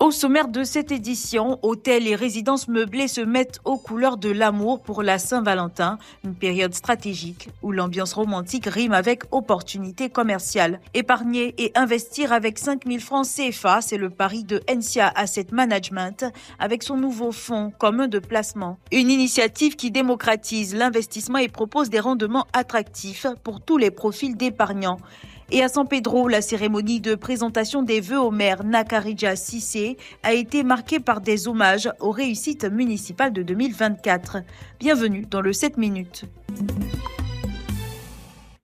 Au sommaire de cette édition, hôtels et résidences meublées se mettent aux couleurs de l'amour pour la Saint-Valentin, une période stratégique où l'ambiance romantique rime avec opportunité commerciale. Épargner et investir avec 5 000 francs CFA, c'est le pari de NCA Asset Management avec son nouveau fonds commun de placement. Une initiative qui démocratise l'investissement et propose des rendements attractifs pour tous les profils d'épargnants. Et à San Pedro, la cérémonie de présentation des vœux au maire Nakarija Cissé a été marquée par des hommages aux réussites municipales de 2024. Bienvenue dans le 7 minutes.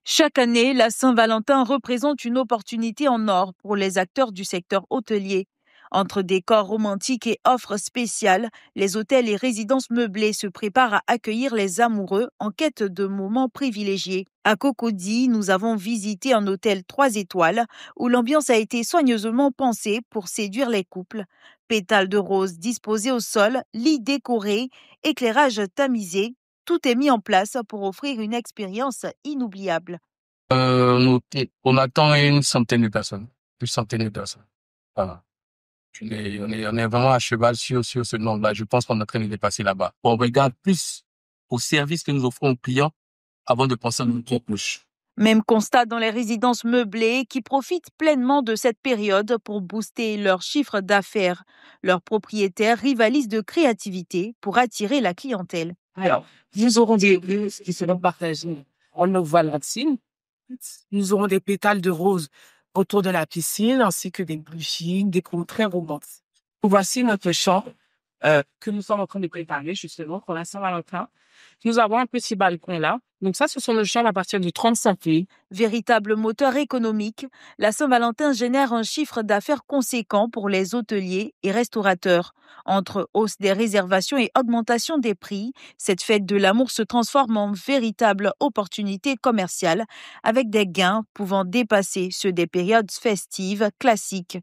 Chaque année, la Saint-Valentin représente une opportunité en or pour les acteurs du secteur hôtelier. Entre décors romantiques et offres spéciales, les hôtels et résidences meublées se préparent à accueillir les amoureux en quête de moments privilégiés. À Cocody, nous avons visité un hôtel 3 étoiles où l'ambiance a été soigneusement pensée pour séduire les couples. Pétales de roses disposés au sol, lits décorés, éclairage tamisé, tout est mis en place pour offrir une expérience inoubliable. On attend une centaine de personnes, plus centaine de personnes. Voilà. On est vraiment à cheval sur ce nombre-là. Je pense qu'on est en train de dépasser là-bas. On regarde plus au service que nous offrons aux clients avant de penser à notre poche. Même constat dans les résidences meublées qui profitent pleinement de cette période pour booster leur chiffre d'affaires. Leurs propriétaires rivalisent de créativité pour attirer la clientèle. Alors, nous aurons des rues qui seront partagées en ovalentine. Nous aurons des pétales de rose autour de la piscine, ainsi que des bougies, des cours très romantiques. Voici notre chambre que nous sommes en train de préparer justement pour la Saint-Valentin. Nous avons un petit balcon là. Donc ça, ce sont nos chambres à partir de 35 lits. Véritable moteur économique, la Saint-Valentin génère un chiffre d'affaires conséquent pour les hôteliers et restaurateurs. Entre hausse des réservations et augmentation des prix, cette fête de l'amour se transforme en véritable opportunité commerciale avec des gains pouvant dépasser ceux des périodes festives classiques.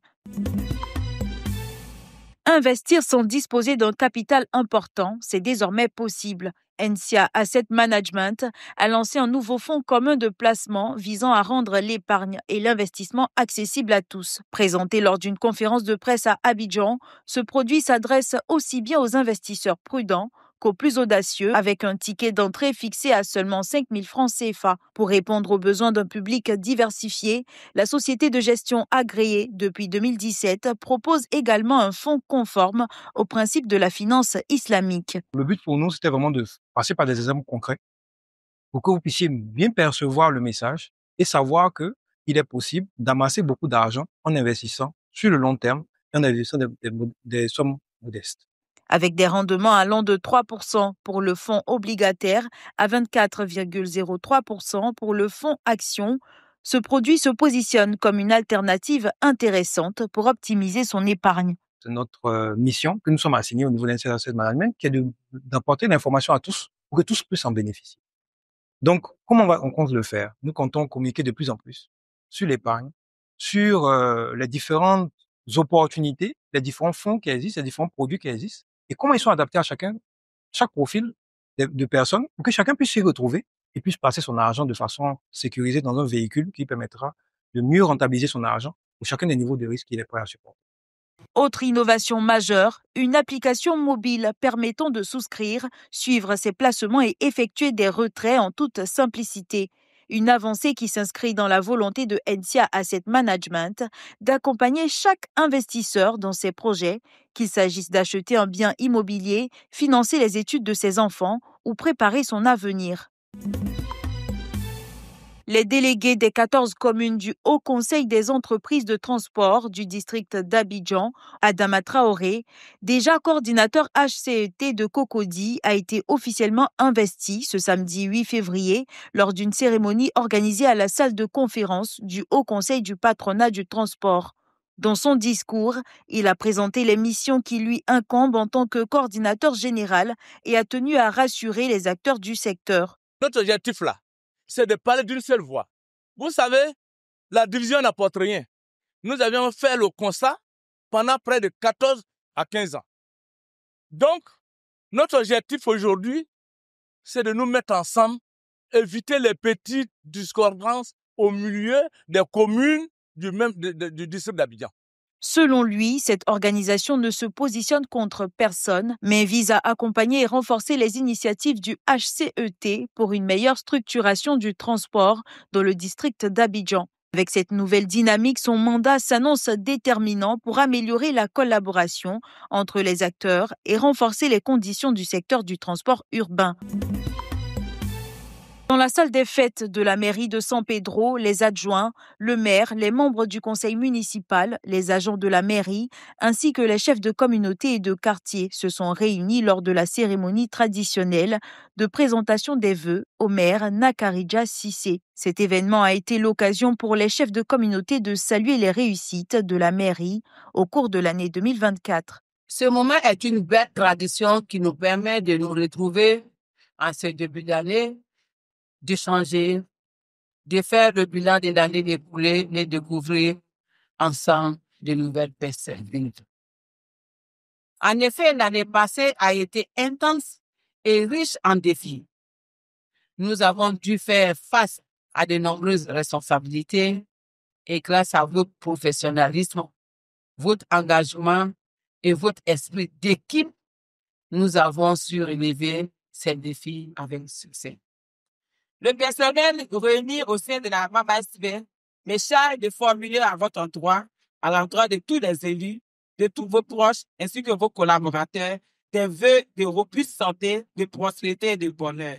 Investir sans disposer d'un capital important, c'est désormais possible. NCA Asset Management a lancé un nouveau fonds commun de placement visant à rendre l'épargne et l'investissement accessibles à tous. Présenté lors d'une conférence de presse à Abidjan, ce produit s'adresse aussi bien aux investisseurs prudents qu'aux plus audacieux, avec un ticket d'entrée fixé à seulement 5 000 francs CFA. Pour répondre aux besoins d'un public diversifié, la société de gestion agréée depuis 2017 propose également un fonds conforme aux principes de la finance islamique. Le but pour nous, c'était vraiment de passer par des exemples concrets pour que vous puissiez bien percevoir le message et savoir qu'il est possible d'amasser beaucoup d'argent en investissant sur le long terme et en investissant des sommes modestes. Avec des rendements allant de 3% pour le fonds obligataire à 24,03% pour le fonds action, ce produit se positionne comme une alternative intéressante pour optimiser son épargne. C'est notre mission que nous sommes assignés au niveau d'NCA Asset Management, qui est d'apporter l'information à tous pour que tous puissent en bénéficier. Donc, comment on compte le faire? Nous comptons communiquer de plus en plus sur l'épargne, sur les différentes opportunités, les différents fonds qui existent, les différents produits qui existent, et comment ils sont adaptés à chaque profil de personnes, pour que chacun puisse s'y retrouver et puisse passer son argent de façon sécurisée dans un véhicule qui permettra de mieux rentabiliser son argent pour chacun des niveaux de risque qu'il est prêt à supporter. Autre innovation majeure, une application mobile permettant de souscrire, suivre ses placements et effectuer des retraits en toute simplicité. Une avancée qui s'inscrit dans la volonté de NCA Asset Management d'accompagner chaque investisseur dans ses projets, qu'il s'agisse d'acheter un bien immobilier, financer les études de ses enfants ou préparer son avenir. Les délégués des 14 communes du Haut Conseil des entreprises de transport du district d'Abidjan, Adama Traoré, déjà coordinateur HCET de Cocody, a été officiellement investi ce samedi 8 février lors d'une cérémonie organisée à la salle de conférence du Haut Conseil du patronat du transport. Dans son discours, il a présenté les missions qui lui incombent en tant que coordinateur général et a tenu à rassurer les acteurs du secteur. Notre objectif là, c'est de parler d'une seule voix. Vous savez, la division n'apporte rien. Nous avions fait le constat pendant près de 14 à 15 ans. Donc, notre objectif aujourd'hui, c'est de nous mettre ensemble, éviter les petites discordances au milieu des communes du district d'Abidjan. Selon lui, cette organisation ne se positionne contre personne, mais vise à accompagner et renforcer les initiatives du HCET pour une meilleure structuration du transport dans le district d'Abidjan. Avec cette nouvelle dynamique, son mandat s'annonce déterminant pour améliorer la collaboration entre les acteurs et renforcer les conditions du secteur du transport urbain. Dans la salle des fêtes de la mairie de San Pedro, les adjoints, le maire, les membres du conseil municipal, les agents de la mairie, ainsi que les chefs de communauté et de quartier se sont réunis lors de la cérémonie traditionnelle de présentation des vœux au maire Nakarija Cissé. Cet événement a été l'occasion pour les chefs de communauté de saluer les réussites de la mairie au cours de l'année 2024. Ce moment est une belle tradition qui nous permet de nous retrouver en ce début d'année, d'échanger, de faire le bilan de l'année écoulée et de découvrir ensemble de nouvelles perspectives. En effet, l'année passée a été intense et riche en défis. Nous avons dû faire face à de nombreuses responsabilités et grâce à votre professionnalisme, votre engagement et votre esprit d'équipe, nous avons su relever ces défis avec succès. Le personnel réuni au sein de la MAMASB me charge de formuler à votre endroit, à l'endroit de tous les élus, de tous vos proches ainsi que vos collaborateurs, des vœux de robuste santé, de prospérité et de bonheur.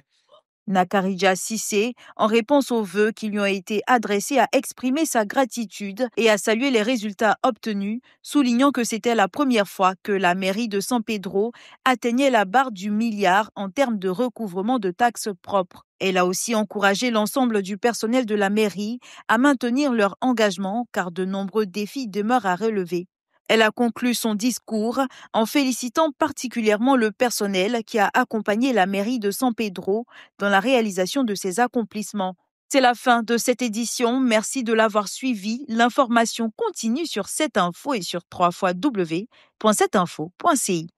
Nakarija Cissé, en réponse aux vœux qui lui ont été adressés, a exprimé sa gratitude et a salué les résultats obtenus, soulignant que c'était la première fois que la mairie de San Pedro atteignait la barre du milliard en termes de recouvrement de taxes propres. Elle a aussi encouragé l'ensemble du personnel de la mairie à maintenir leur engagement car de nombreux défis demeurent à relever. Elle a conclu son discours en félicitant particulièrement le personnel qui a accompagné la mairie de San Pedro dans la réalisation de ses accomplissements. C'est la fin de cette édition. Merci de l'avoir suivi. L'information continue sur 7info et sur www.7info.ci.